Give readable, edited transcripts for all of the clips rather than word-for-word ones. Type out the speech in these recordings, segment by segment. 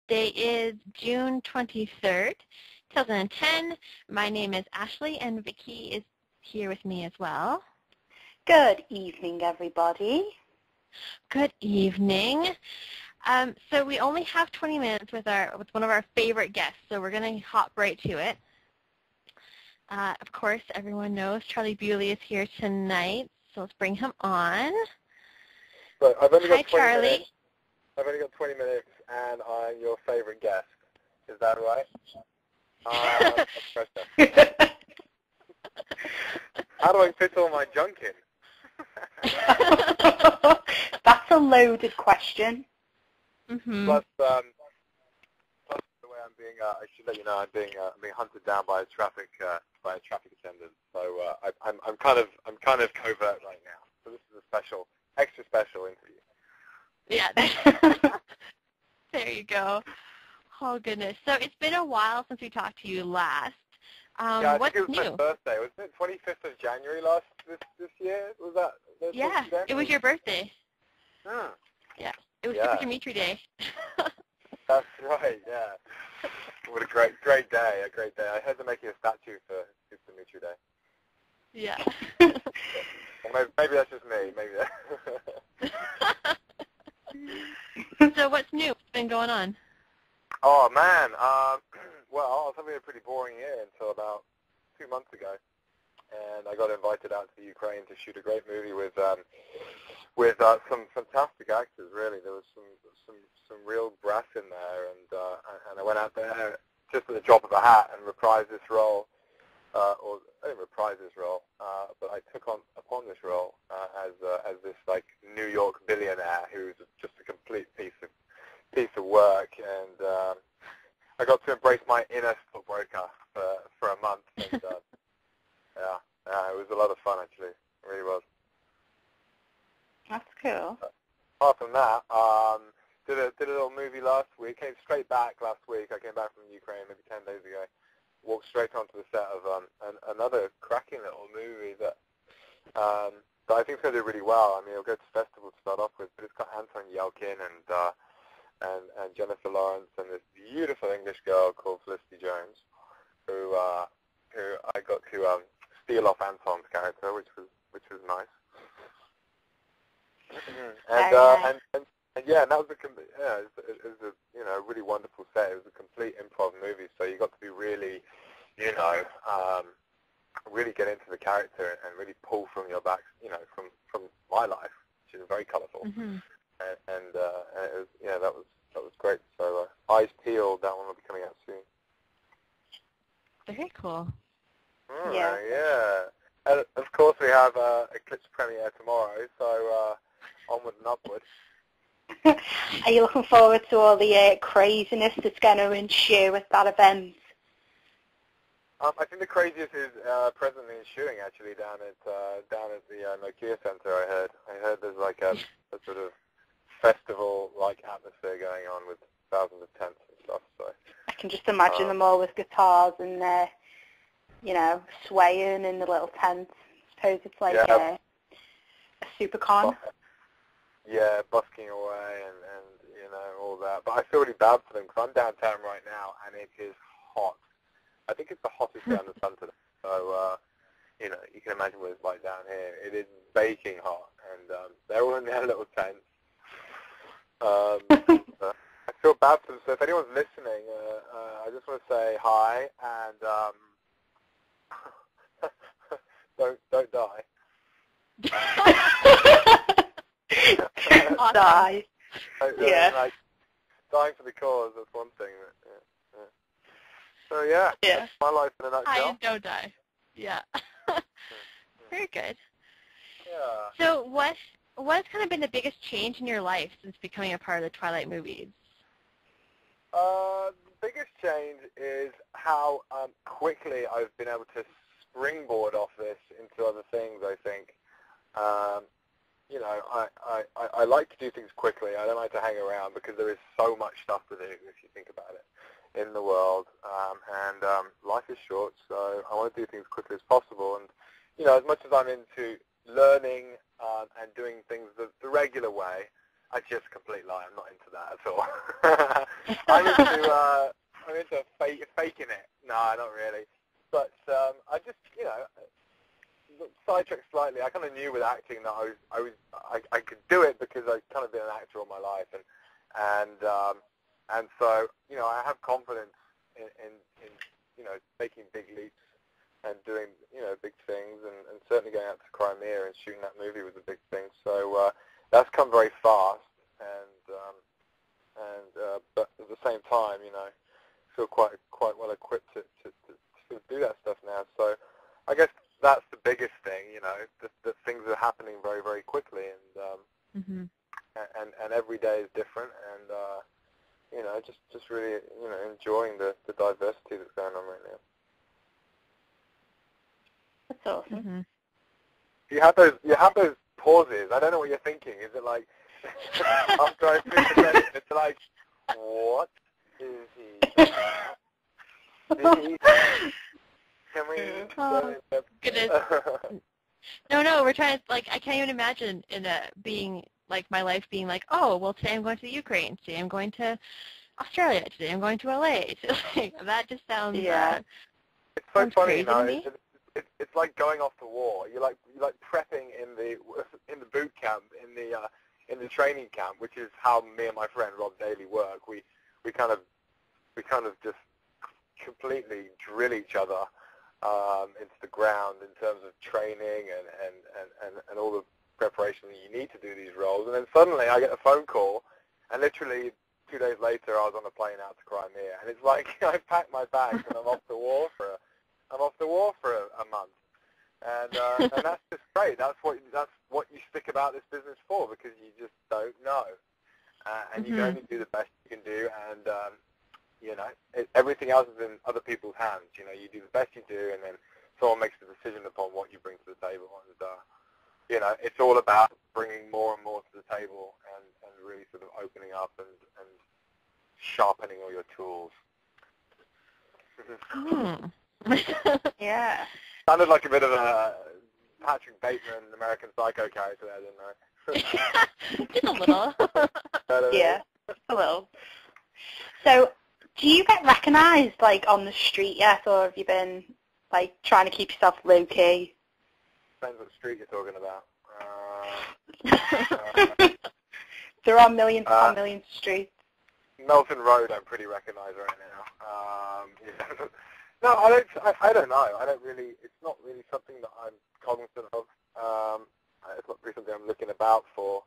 Today is June 23rd, 2010. My name is Ashley, and Vicky is here with me as well. Good evening, everybody. Good evening. So we only have 20 minutes with one of our favorite guests, so we're going to hop right to it. Of course, everyone knows Charlie Bewley is here tonight, so let's bring him on. So I've only got 20 Charlie. minutes. I've only got 20 minutes, and I'm your favorite guest. Is that right? How do I fit all my junk in? That's a loaded question. Mm-hmm. Plus the way I'm being, I should let you know, I'm being hunted down by a traffic attendant. So I'm kind of covert right now. So this is a extra special interview. Yeah. There you go. Oh, goodness. So it's been a while since we talked to you last. Yeah, I what's think it was new? my birthday. Wasn't it 25th of January this year? Was that? Yeah, it was your birthday. Hmm. Yeah, it was Super Dimitri Day. That's right, yeah. What a great day, a great day. I heard they're making a statue for Super Dimitri Day. Yeah. Well, maybe that's just me. Maybe So what's new? What's been going on? Oh, man. Well, I was having a pretty boring year until about 2 months ago. And I got invited out to Ukraine to shoot a great movie with some fantastic actors, really. There was some real brass in there, and I went out there just at the drop of a hat and reprised this role. Or I didn't reprise this role, but I took upon this role as this like New York billionaire who's just a complete piece of work, and I got to embrace my inner stockbroker for a month, and it was a lot of fun actually. It really was. That's cool. Apart from that, did a little movie last week. Came straight back last week. I came back from Ukraine maybe 10 days ago. Walked straight onto the set of another cracking little movie that I think is going to do really well. I mean, it'll go to festival to start off with, but it's got Anton Yelchin and Jennifer Lawrence and this beautiful English girl called Felicity Jones, who I got to steal off Anton's character, which was nice. And yeah, and that was it was a really wonderful set. It was a complete improv movie, so you got to be really, really get into the character and really pull from your back, from my life, which is very colourful. Mm-hmm. And it was, that was great. So Eyes Peeled, that one will be coming out soon. Very cool. Yeah. And of course, we have Eclipse premiere tomorrow, so onward and upward. Are you looking forward to all the craziness that's going to ensue with that event? I think the craziest is presently ensuing actually down at the Nokia Center. I heard there's like a sort of festival-like atmosphere going on with thousands of tents and stuff. So I can just imagine them all with guitars and swaying in the little tents. I suppose it's like a super con. Yeah, busking away and all that. But I feel really bad for them because I'm downtown right now and it is hot. I think it's the hottest day on the sun today. So, you can imagine what it's like down here. It is baking hot, and they're all in their little tents. I feel bad for them. So if anyone's listening, I just want to say hi and don't die. Awesome. Die. Yeah. Like, dying for the cause, that's one thing. So that's my life in a nutshell. Hi and don't die. Yeah. Very good. Yeah. So what's kind of been the biggest change in your life since becoming a part of the Twilight movies? The biggest change is how quickly I've been able to springboard off this into other things, I think. I like to do things quickly. I don't like to hang around because there is so much stuff to do if you think about it in the world. And life is short, so I want to do things quickly as possible. And, as much as I'm into learning and doing things the regular way, I just complete lie. I'm not into that at all. I'm into faking it. No, not really. But I just, sidetracked slightly. I kind of knew with acting that I could do it because I've kind of been an actor all my life, and so I have confidence in taking big leaps and doing big things, and certainly going out to Crimea and shooting that movie was a big thing. So that's come very fast, but at the same time, feel quite well equipped to do that stuff now. So I guess that's the biggest thing, that things are happening very, very quickly, and every day is different, and just really enjoying the diversity that's going on right now. That's awesome. Mm-hmm. You have those pauses. I don't know what you're thinking. Is it like after I finish the sentence, it's like, what is he? Can we? Goodness. No, we're trying to, I can't even imagine being, my life being like, oh, well, today I'm going to the Ukraine, today I'm going to Australia, today I'm going to LA. That just sounds, it's so funny, it's like going off to war. You're like prepping in the boot camp, in the training camp, which is how me and my friend Rob Daly work. We kind of just completely drill each other into the ground in terms of training and all the preparation that you need to do these roles. And then suddenly I get a phone call, and literally 2 days later I was on a plane out to Crimea, and it's like I packed my bags and I'm off to war for a month, and that's just great. That's what you stick about this business for, because you just don't know, and you can only do the best you can do, and everything else is in other people's hands. You do the best you do, and then someone makes the decision upon what you bring to the table, and it's all about bringing more and more to the table, and really sort of opening up and sharpening all your tools. Yeah. Sounded like a bit of a Patrick Bateman, American Psycho character there, didn't I? Just a little. Yeah, a little. So, do you get recognised, on the street yet, or have you been, trying to keep yourself low-key? Depends what street you're talking about. There are millions upon millions of streets. Melton Road, I'm pretty recognised right now. No, I don't know. I don't really. It's not really something that I'm cognizant of. It's not really something I'm looking about for.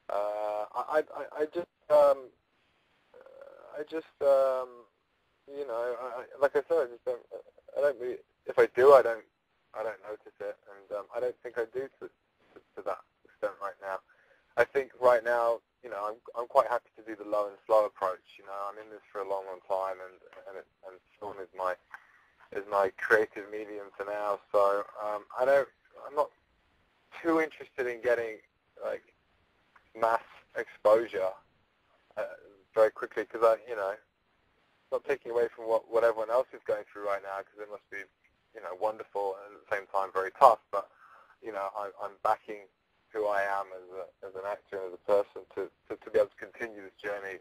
I just like I said, I just don't. I don't really. If I do, I don't notice it, and I don't think I do to that extent right now. I think right now, I'm quite happy to do the low and slow approach. I'm in this for a long time, and film is my creative medium for now. So I'm not too interested in getting mass exposure very quickly, because not taking away from what everyone else is going through right now, because it must be wonderful and at the same time very tough. But I'm backing who I am as an actor and as a person to be able to continue this journey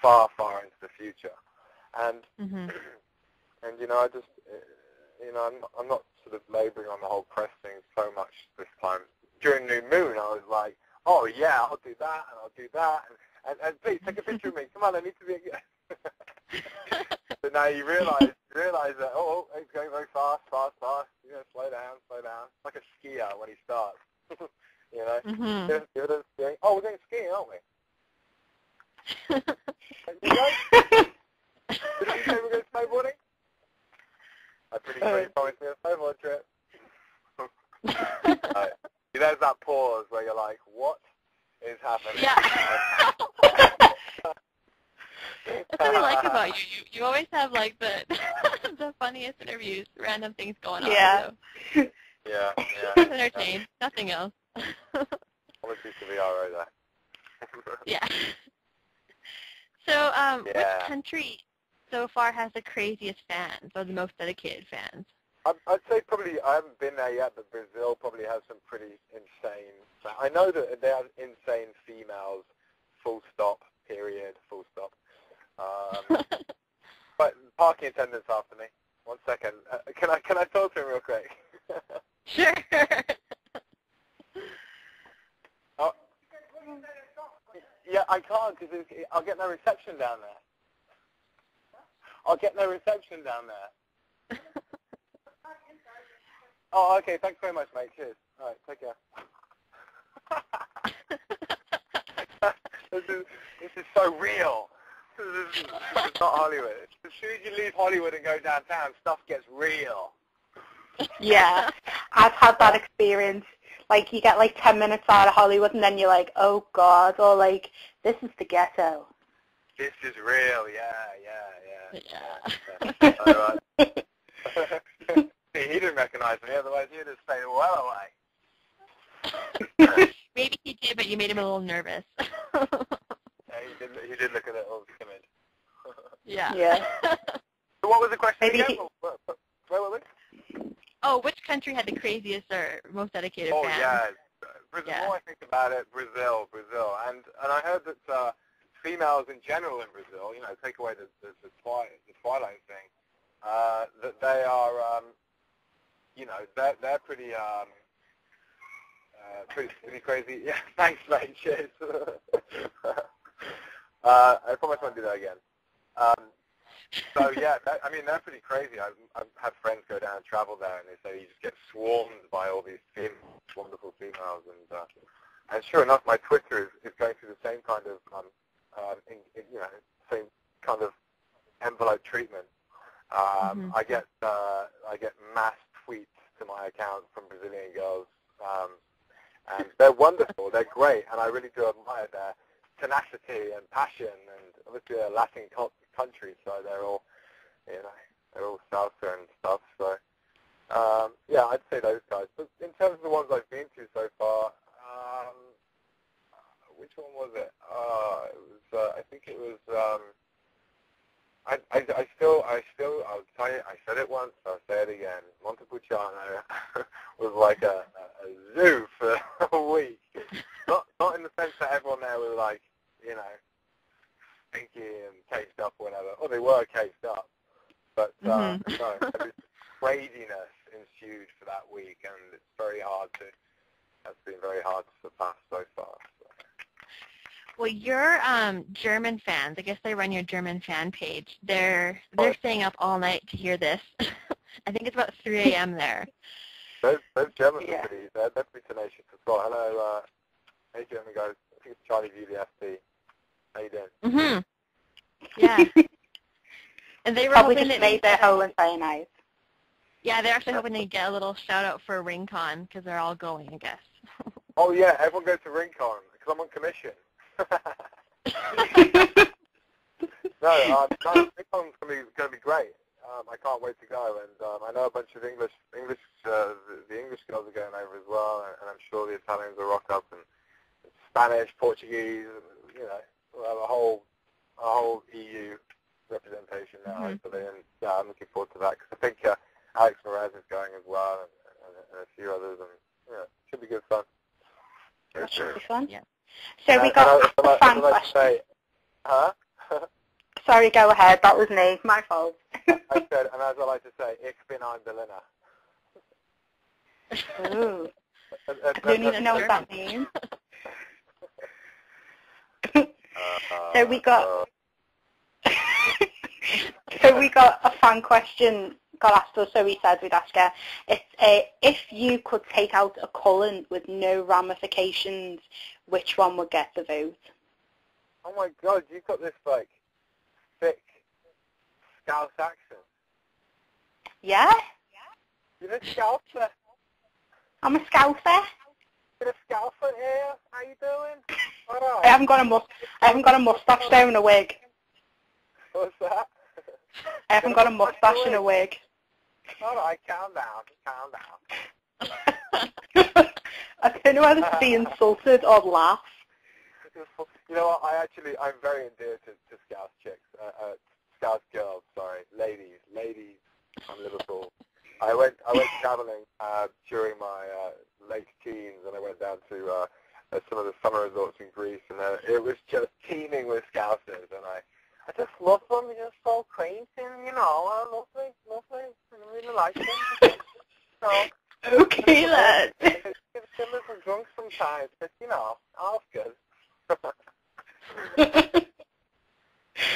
far into the future. And I just I'm not sort of labouring on the whole press thing so much this time. During New Moon, I was like, oh yeah, I'll do that and I'll do that, and please take a picture of me. Come on, I need to be. So now you realise that it's going very fast. Slow down. Like a skier when he starts. We're going skiing, aren't we? You guys? Did you say we're going snowboarding? I'm pretty sure you promised me a snowboard trip. There's that pause where you're like, what is happening? Yeah. That's what I like about you. You always have the funniest interviews, random things going on. Yeah. So. Yeah. Just entertained, nothing else. Apologies to the RO there. Yeah. So, which country so far has the craziest fans or the most dedicated fans? I'd say probably, I haven't been there yet, but Brazil probably has some pretty insane. I know that they have insane females parking attendants after me. 1 second. Can I talk to him real quick? Sure. Oh. Yeah, I can't because I'll get no reception down there. I'll get no reception down there. Oh, okay. Thanks very much, mate. Cheers. All right, take care. This is so real. This is not Hollywood. As soon as you leave Hollywood and go downtown, stuff gets real. Yeah, I've had that experience. Like, you get like 10 minutes out of Hollywood and then you're like, oh God, or like, this is the ghetto. This is real, yeah. Yeah. See, he didn't recognize me, otherwise he'd have stayed well away. Maybe he did, but you made him a little nervous. Yeah, he did look a little timid. Yeah. Yeah. So what was the question Maybe again? Where were we? Oh, which country had the craziest or most dedicated fans? Oh, yeah. The Yeah. more I think about it, Brazil. And I heard that females in general in Brazil, you know, take away the Twilight thing, that they are, you know, they're pretty crazy. Yeah, thanks, mate. Cheers. I promise I won't do that again. So yeah, I mean they're pretty crazy. I've had friends go down and travel there, and they say you just get swarmed by all these wonderful females, and sure enough, my Twitter is going through the same kind of you know, same kind of envelope treatment. I get mass tweets to my account from Brazilian girls, and they're wonderful. They're great, and I really do admire their tenacity and passion, and obviously they're a Latin country, so they're all, you know, they're all salsa and stuff. So yeah, I'd say those guys. But in terms of the ones I've been to so far, which one was it? It was I think it was. I'll tell you, I said it once, I'll say it again. Montepulciano was like a zoo for a week. Not in the sense that everyone there was like, you know, stinky and caged up or whatever. Oh, they were caged up. But no, this craziness ensued for that week, and it's that's been very hard to surpass so far. So. Well, your German fans, I guess they run your German fan page. They're staying up all night to hear this. I think it's about 3 a.m. there. Those Germans are they're pretty tenacious as well. Hello, hey German guys. I think it's Charlie Bewley AOD. How you doing? Yeah. And they were probably hoping just that made their whole entire night. Yeah, they're actually hoping to get a little shout out for RingCon because they're all going, I guess. Oh yeah, everyone goes to RingCon because I'm on commission. No, RingCon's going to be great. I can't wait to go, and I know a bunch of the English girls are going over as well, and I'm sure the Italians will rock up, and Spanish, Portuguese, you know, we'll have a whole EU representation now, hopefully, and yeah, I'm looking forward to that because I think Alex Moraz is going as well, and a few others, and yeah, it should be good fun. That should be fun. Yeah. So we got a fan question. Huh? Sorry, go ahead. That was me. My fault. I said, and as I like to say, ich bin ein Berliner. Ooh. I don't even know what that means. So we got a fan question got asked us, so we said we'd ask her. It's if you could take out a Cullen with no ramifications, which one would get the vote? Oh my God, you've got this like thick Scouse accent. Yeah? You're a Scouser. I'm a Scouser. You're a Scouser here. How you doing? All right. I haven't got a mustache though and a wig. What's that? I haven't got a mustache and a wig. All right, calm down. I don't know whether to be insulted or laugh. You know what, I'm very endeared to Scouse chicks, Scouse girls, sorry, ladies from Liverpool. I went travelling during my late teens, and I went down to some of the summer resorts in Greece, and it was just teeming with Scousers, and I just love them. They're just so quaint and, lovely, and I really like them. So, Okay, lad. It's a little drunk sometimes, but, all's good.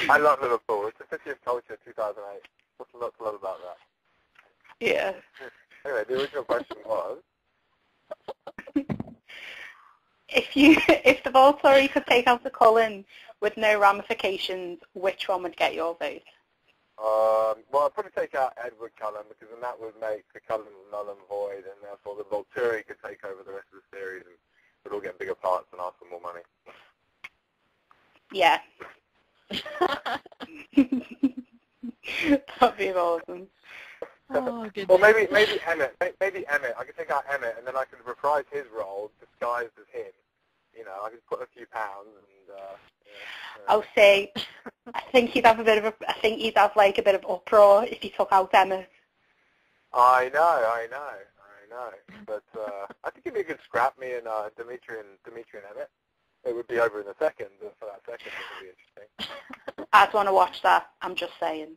I love Liverpool. It's the city of culture, 2008. What's not to love about that? Yeah. Anyway, the original question was? If the Volturi could take out the Cullen with no ramifications, which one would get your vote? Well, I'd probably take out Edward Cullen, because then that would make the Cullens null and void, and therefore the Volturi could take over the rest of the series and would all get bigger parts and ask for more money. Yeah. That'd be awesome. Oh, good. Well, maybe Emmett. Maybe Emmett. I could take out Emmett, and then I could reprise his role disguised as him. I could put a few pounds and. I'll say, I think he'd have like a bit of uproar if he took out Emmett. I know. But I think it'd be a good scrap, me and Dimitri and Emmett. It would be over in a second, but for that second it would be interesting. I'd want to watch that, I'm just saying.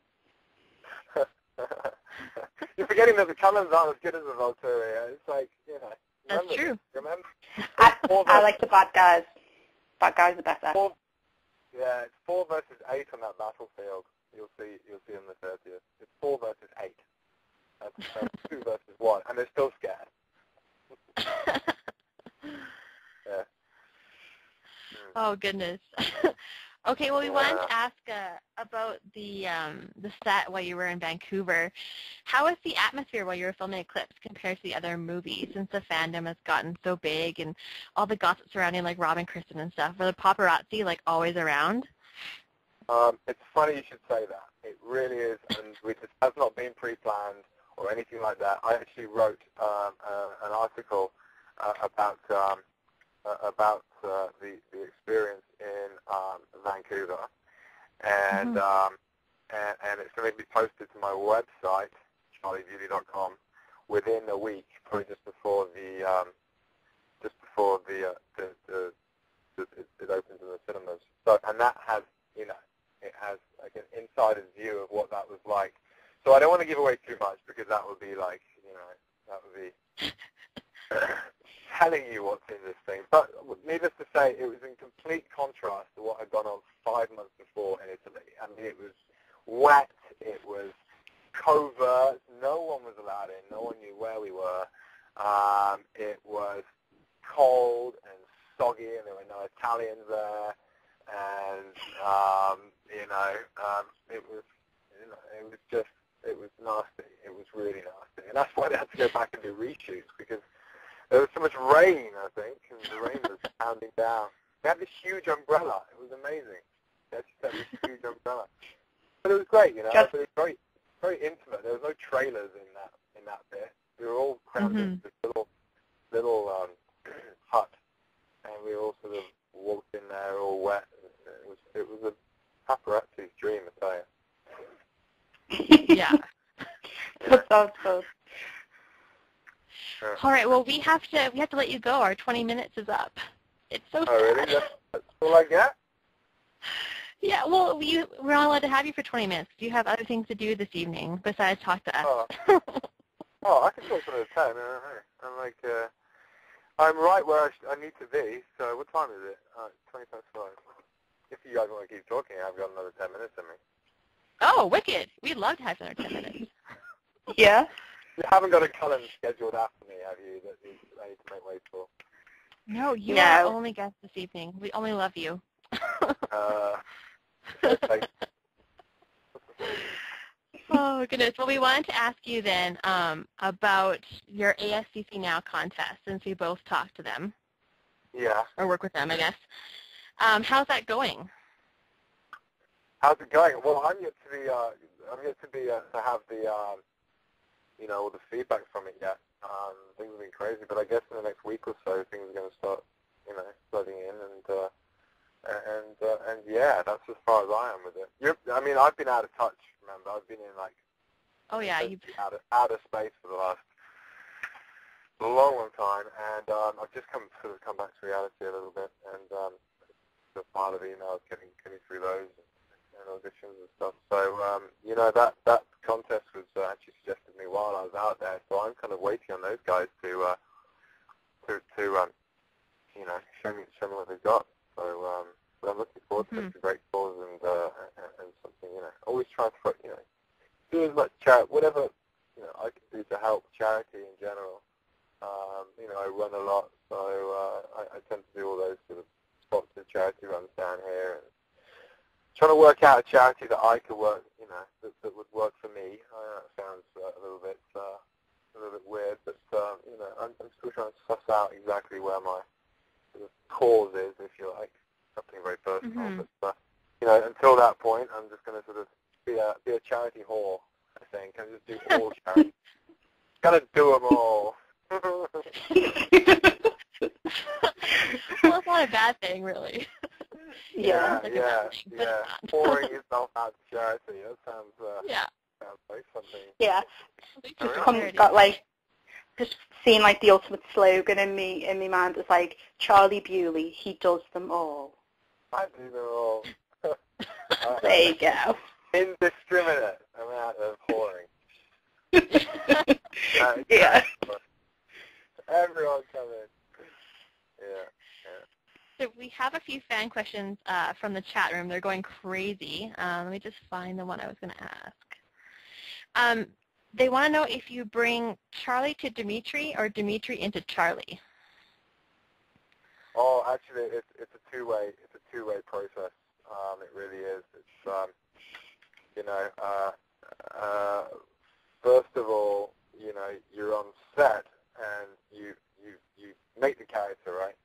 You're forgetting that the Cullens aren't as good as the Volturi. It's like, That's true. Remember? I like the bad guys. Bad guys are better. It's 4 versus 8 on that battlefield. You'll see on the 30th. It's 4 versus 8. That's 2 versus 1, and they're still scared. Yeah. Oh, goodness. Okay, well, we wanted to ask about the set while you were in Vancouver. How was the atmosphere while you were filming Eclipse compared to the other movies, since the fandom has gotten so big and all the gossip surrounding, like, Rob and Kristen and stuff? Were the paparazzi, like, always around? It's funny you should say that. It really is, and it has not been pre-planned or anything like that. I actually wrote an article about the experience in Vancouver, and it's going to be posted to my website, charliebeauty.com, within a week, probably just before it opens in the cinemas. So, and that has, it has like an insider's view of what that was like. So I don't want to give away too much, because that would be like, that would be telling you what's in this thing. But needless to say, it was in complete contrast to what had gone on 5 months before in Italy. I mean, it was wet, it was covert, no one was allowed in, no one knew where we were. It was cold and soggy, and there were no Italians there, and it was nasty. It was really nasty, and that's why they had to go back and do reshoots, because there was so much rain, I think, and the rain was pounding down. They had this huge umbrella. It was amazing. They had this huge umbrella, but it was great, But it was very, very intimate. There was no trailers in that bit. We were all crammed into this little hut, and we all sort of walked in there all wet. It was a paparazzi's dream, I tell you. Yeah. That sounds good. Sure. All right, well, we have to let you go. Our 20 minutes is up. It's so sad. Oh, really? That's all I get? Yeah, well, we're not allowed to have you for 20 minutes. You have other things to do this evening besides talk to us. I can talk for another 10. I'm like, I'm right where I need to be. So what time is it? 20 past 5. If you guys want to keep talking, I've got another 10 minutes in me. Oh, wicked. We'd love to have another 10 minutes. Yeah? You haven't got a Cullen scheduled after me, have you, that I need to make way for? No, you are our only guest this evening. We only love you. Okay. Oh, goodness. Well, we wanted to ask you then about your ASCC Now contest, since we both talked to them. Yeah. Or work with them, I guess. How's that going? How's it going? Well, I'm yet to have the all the feedback from it yet. Things have been crazy, but I guess in the next week or so, things are going to start, flooding in, and yeah, that's as far as I am with it. I've been out of touch. Remember, I've been in out of space for the last long time, and I've just come back to reality a little bit, and the pile of emails, getting through those, and auditions and stuff. So, that contest was actually suggested to me while I was out there. So I'm kind of waiting on those guys to show me what they've got. So, but I'm looking forward to it. It's a great cause and something, always trying to, do as much charity, whatever, I can do to help charity in general. I run a lot, so I tend to do all those sort of sponsored charity runs down here, and trying to work out a charity that I could work, that would work for me. That sounds a little bit weird, but I'm still trying to suss out exactly where my sort of cause is, if you like, something very personal. But until that point, I'm just going to sort of be a charity whore, I think, and just do all charity. Gotta do them all. Well, it's not a bad thing, really. Yeah. Pouring yourself out to charity. That sounds like something. Yeah. Just seeing like the ultimate slogan in me mind is like Charlie Bewley. He does them all. I do them all. There you go. Indiscriminate amount of pouring. Yeah. Everyone come in. Yeah. So we have a few fan questions from the chat room. They're going crazy. Let me just find the one I was going to ask. They want to know if you bring Charlie to Dimitri or Dimitri into Charlie. Oh, actually, it's a two-way process. It really is. It's first of all, you're on set and you make the character, right?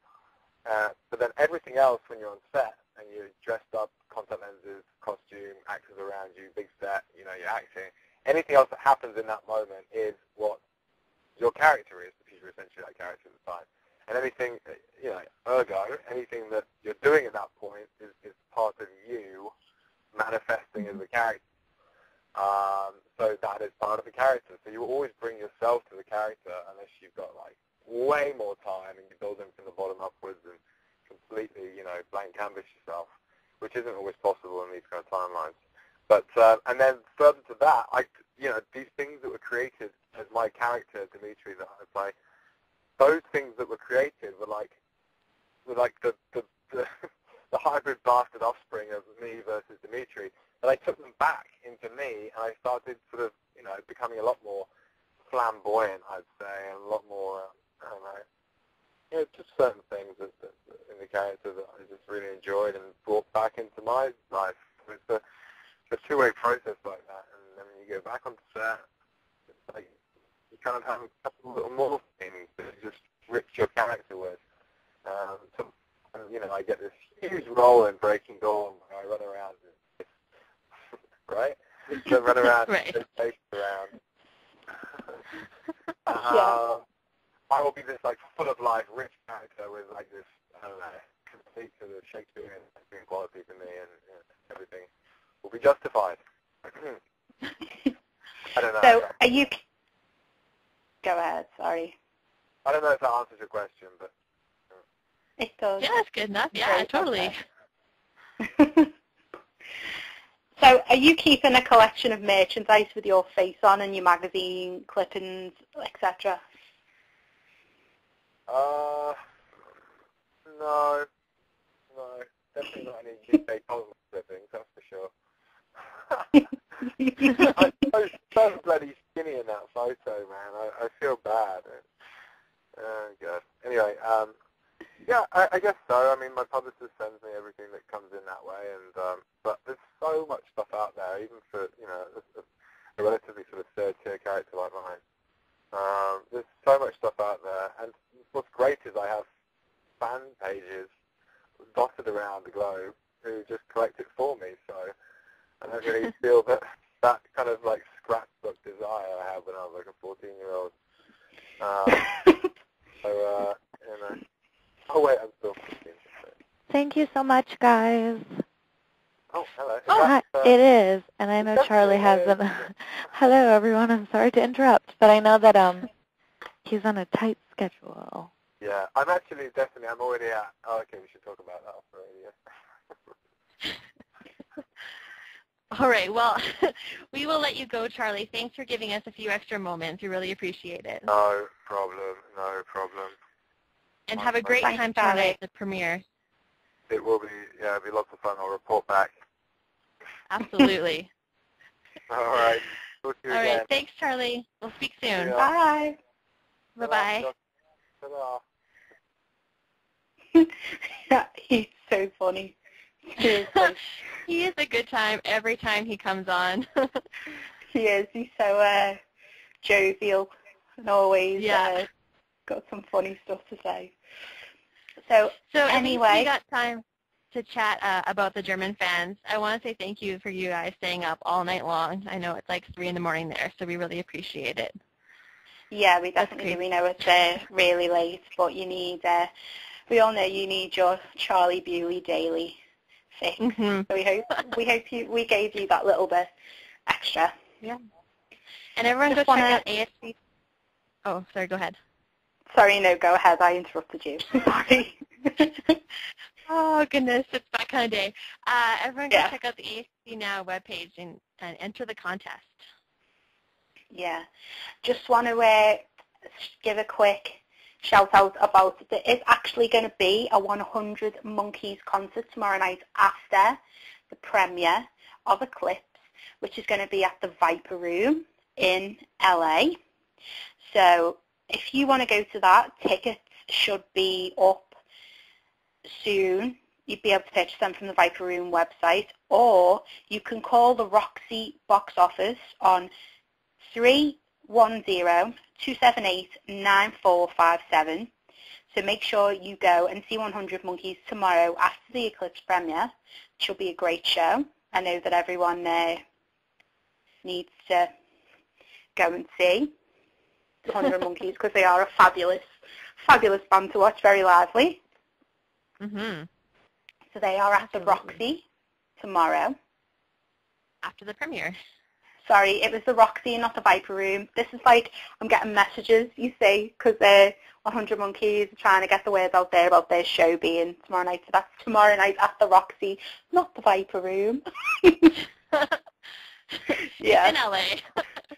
But then everything else when you're on set and you're dressed up, contact lenses, costume, actors around you, big set, you're acting. Anything else that happens in that moment is what your character is, because you're essentially that character at the time. And anything, anything that you're doing at that point is part of you manifesting as a character. So that is part of the character. So you always bring yourself to the character unless you've got like way more time and you build them from the bottom upwards and completely, blank canvas yourself, which isn't always possible in these kind of timelines. But and then further to that, these things that were created as my character, Dimitri, that I play, those things that were created were like the hybrid bastard offspring of me versus Dimitri. But I took them back into me, and I started sort of, becoming a lot more flamboyant, I'd say, and a lot more, just certain things that in the character that I just really enjoyed and brought back into my life. So it's a two-way process like that, and then when you go back onto set, it's like you kind of have a couple little more things that just rich your character with. I get this huge role in Breaking Dawn where I run around, right? So I run around, right. chase around. I will be this like full of life, rich character with like this, complete sort of Shakespearean quality to me, and everything will be justified. I don't know. So are you? Go ahead. Sorry. I don't know if that answers your question, but it does. Yeah, that's good enough. Yeah, totally. So are you keeping a collection of merchandise with your face on and your magazine clippings, etc.? No, definitely not any UK Cosmos clippings, that's for sure. I'm so bloody skinny in that photo, man. I feel bad. Oh, God. Anyway, I guess so. I mean, my publicist sends me everything that comes in that way, and but there's so much stuff out there, even for, a relatively sort of third-tier character like mine. There's so much stuff out there, and what's great is I have fan pages dotted around the globe who just collect it for me, so I don't really feel that kind of like scrapbook desire I had when I was like a 14-year-old. Oh wait, I'm still 15. Thank you so much, guys. Oh, hello. Hi, it is, and I know Charlie has them. Hello, everyone. I'm sorry to interrupt, but I know that he's on a tight schedule. Yeah, I'm already at. Oh, okay, we should talk about that already. All right, well, we will let you go, Charlie. Thanks for giving us a few extra moments. We really appreciate it. No problem, no problem. And have a great time tonight at the premiere. It will be, yeah, it'll be lots of fun. I'll report back. Absolutely. All right. Talk to you again. All right, thanks, Charlie. We'll speak soon. Yeah. Bye. Bye-bye. Yeah, he's so funny. Seriously. He is a good time every time he comes on. He is. He's so jovial and always got some funny stuff to say. So anyway, we got time to chat about the German fans. I want to say thank you for you guys staying up all night long. I know it's like 3 in the morning there, so we really appreciate it. Yeah, we definitely do. We know it's really late, but you need, we all know you need your Charlie Bewley daily fix. Mm-hmm. So we gave you that little bit extra. Yeah. And everyone go check out ASC. Oh, sorry, go ahead. Sorry, no, go ahead. I interrupted you. Sorry. Oh, goodness, it's that kind of day. Everyone go check out the ASC Now webpage and enter the contest. Yeah. Just want to give a quick shout out about there is actually going to be a 100 Monkeys concert tomorrow night after the premiere of Eclipse, which is going to be at the Viper Room in LA. So if you want to go to that, tickets should be up soon. You'd be able to purchase them from the Viper Room website, or you can call the Roxy box office on 310-278-9457. So make sure you go and see 100 Monkeys tomorrow after the Eclipse premiere. It should be a great show. I know that everyone needs to go and see 100 Monkeys because they are a fabulous, fabulous band to watch, very lively. Mm-hmm. So they are at the Roxy tomorrow. After the premiere. Sorry, it was the Roxy and not the Viper Room. This is like, I'm getting messages, you see, because 100 Monkeys are trying to get the word out there about their show being tomorrow night. So that's tomorrow night at the Roxy, not the Viper Room. Yeah. In LA.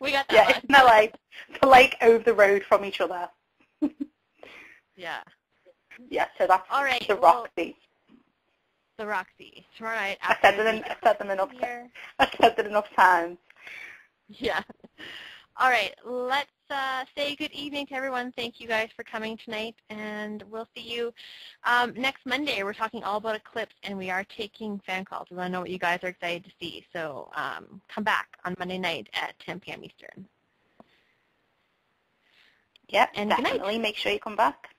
We got that. Yeah, it's in LA. So like over the road from each other. Yeah. Yeah, so that's all right, the Roxy. The Roxy. Tomorrow night. I said it enough times. Yeah. All right. Let's say good evening to everyone. Thank you guys for coming tonight, and we'll see you next Monday. We're talking all about Eclipse, and we are taking fan calls. We want to know what you guys are excited to see. So come back on Monday night at 10 p.m. Eastern. Yep, and definitely. Make sure you come back.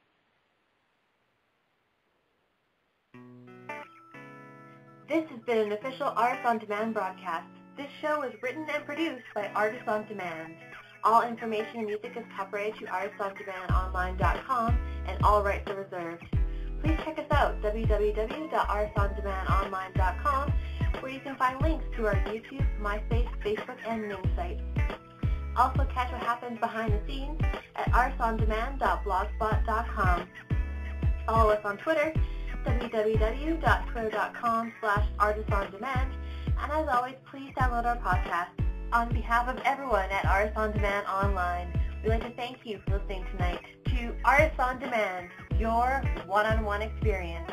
This has been an official Artists on Demand broadcast. This show was written and produced by Artists on Demand. All information and music is copyrighted to artistsondemandonline.com and all rights are reserved. Please check us out, www.artistsondemandonline.com, where you can find links to our YouTube, MySpace, Facebook, and Ning sites. Also catch what happens behind the scenes at artistsondemand.blogspot.com. Follow us on Twitter, www.twitter.com/artistsondemand, and as always, please download our podcast. On behalf of everyone at Artists on Demand Online, we'd like to thank you for listening tonight to Artists on Demand, your one-on-one experience.